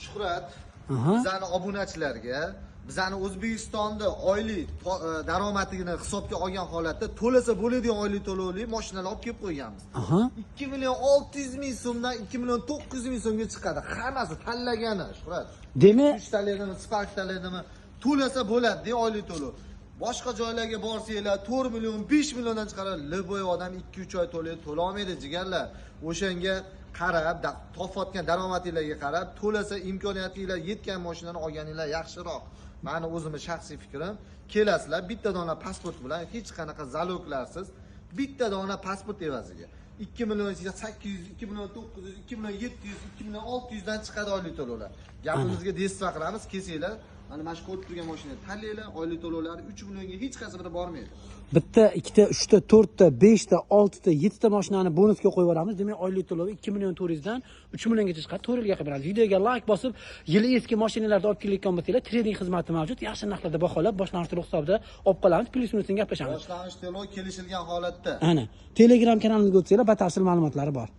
Shuhrat, bizani obunachilarga, bizani O'zbekistonda oylik daromadini hisobga olgan holatda to'lasa bo'ladigan oylik to'lovli mashinalar olib kelib qo'yganmiz. 2.600.000 so'mdan 2.900.000 so'mga chiqadi. Hammasi tanlagani, Shuhrat. Demak, 3 taladimi, sparktaladimi, to'lasa bo'ladi deb oylik to'lov. Boshqa joylarga borsanglar 4 million, 5 milliondan chiqaradi. Liboy odam 2-3 oy to'laydi, to'la olmaydi jigarlar. O'shanga qarab, topayotgan daromadingizga qarab, to'lasa imkoniyatingizlar yetgan mashinani olganinglar yaxshiroq. Meni o'zimning shaxsiy fikrim, kelasizlar bitta dona pasport bilan hech qanaqa zaloglarsiz, bitta dona pasport evaziga 2 million 800, 2 million 900, 2 million 700, 2 million 600 dan chiqadi oylik to'lovlar. Gapimizga desva qilamiz, kelsanglar, mana shu ko'rib turgan mashinani tanlaylar, oylik to'lovlari 3 millionga hech qaysi biri bormaydi. bitta, ikkita, 3ta, 4ta, 5ta, 6ta, 7ta mashinani bonusga qo'yib yuboramiz. Demak, oylik to'lovi 2 million 400 dan 3 milliongacha chiqadi. 4 yilga qilib beramiz. Videoga like bosib, yili eski mashinalarni olib kelayotgan bo'lsanglar, trading xizmati mavjud. Yaxshi narxlarda baholab, boshlang'ich to'lov hisobida olib qolamiz. Plyus minusini gaplashamiz. Boshlang'ich to'lov kelishilgan holatda. Ana, Telegram kanalimizga o'tsanglar, batafsil ma'lumotlari bor.